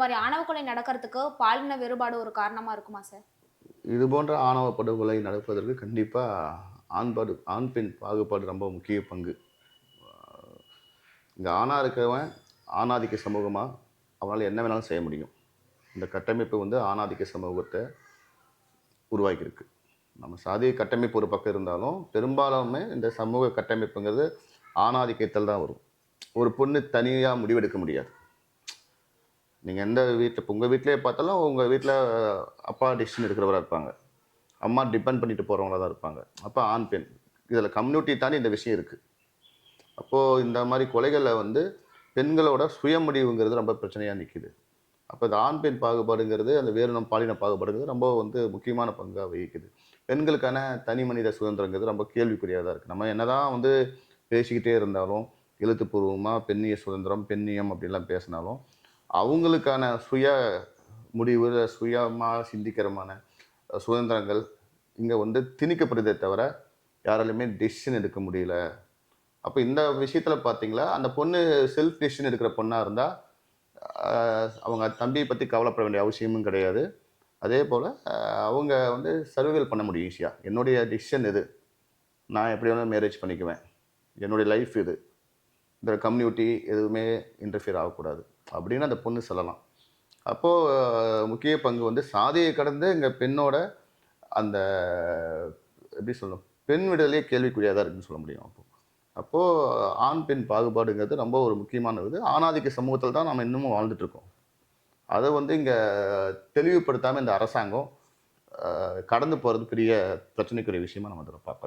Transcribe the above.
மாரி ஆணவ கொலை நடக்கிறதுக்கு பாலின வேறுபாடு ஒரு காரணமா இருக்குமா சார்? இது போன்ற ஆணவ படுகொலை நடப்பதற்கு கண்டிப்பா ஆண், பெண் பாகுபாடு ரொம்ப முக்கிய பங்கு. இங்க ஆணா இருக்கிறவன் ஆணாதிக்க சமூகமா, அவனால என்ன வேணாலும் செய்ய முடியும். இந்த கட்டமைப்பு வந்து ஆணாதிக்க சமூகத்த உருவாக்கியிருக்கு. நம்ம சாதிய கட்டமைப்பு ஒரு பக்கம் இருந்தாலும், பெரும்பாலுமே இந்த சமூக கட்டமைப்புங்கிறது ஆணாதிக்கத்தில் தான் வரும். ஒரு பொண்ணு தனியா முடிவெடுக்க முடியாது. நீங்க எந்த வீட்ல இப்ப உங்க வீட்லயே பார்த்தாலும், உங்க வீட்ல அப்பா டிசிஷன் எடுக்கிறவரா இருப்பாங்க. அம்மா டிபெண்ட் பண்ணிட்டு போறவங்களா தான் இருப்பாங்க. அப்ப ஆண், பெண். இதில கம்யூனிட்டி தாண்டி இந்த விஷயம் இருக்கு. அப்போ இந்த மாரி கொலைகள்ல வந்து பெண்களோட சுயமுடிவுங்கிறது ரொம்ப பிரச்சனையா நிக்குது. அப்ப இந்த ஆண், பெண் பாகுபாடுங்கிறது, அந்த வேறு பாலின பாகுபாடுங்கிறது ரொம்ப வந்து முக்கியமான பங்கா வகிக்குது. பெண்களுக்கான தனி மனித சுதந்திரங்கிறது ரொம்ப கேள்விக்குறியா தான் இருக்கு. நம்ம என்னதான் வந்து பேசிக்கிட்டே இருந்தாலும், எழுத்துப்பூர்வமா பெண்ணிய சுதந்திரம், பெண்ணியம் அப்படிலாம் பேசினாலும், அவங்களுக்கான சுய முடிவு, சுயமா சிந்திக்கிறமான சுதந்திரங்கள் இங்க வந்து திணிக்கப்படுதே தவிர, யாராலுமே டெசிஷன் எடுக்க முடியல. அப்ப இந்த விஷயத்துல பார்த்தீங்களா, அந்த பொண்ணு செல்ஃப் டெசிஷன் எடுக்கிற பொண்ணா இருந்தா, அ அவங்க தம்பிய பத்தி கவலைப்பட வேண்டிய அவசியமும் கிடையாது. அதேபோல அவங்க வந்து சர்வைவல் பண்ண முடியும் ஈஸியா. என்னுடைய டெசிஷன் இது. நான் எப்படி வேணாலும் மேரேஜ் பண்ணிக்குவேன். என்னுடைய லைஃப் இது. இந்த கம்யூனிட்டி எதுவுமே இன்டர்ஃபியர் ஆகக்கூடாது. அப்படின்னு அந்த பொண்ணு சொல்லலாம். அப்போ முக்கிய பங்கு வந்து சாதியை கடந்து இங்க பெண்ணோட அந்த எப்படி சொல்லணும்? பெண் விடுதலையே கேள்விக்குறியா தான் இருக்குன்னு சொல்ல முடியும் அப்போ. அப்போ ஆண், பெண் பாகுபாடுங்கிறது ரொம்ப ஒரு முக்கியமானது. ஆணாதிக்க சமூகத்தில தான் நம்ம இன்னமும் வாழ்ந்துட்டு இருக்கோம். அத வந்து இங்க தெளிவுபடுத்தாம இந்த அரசாங்கம் கடந்து போறது பெரிய பிரச்சனைக்குரிய விஷயமா நம்ம இதில பார்க்குறோம்.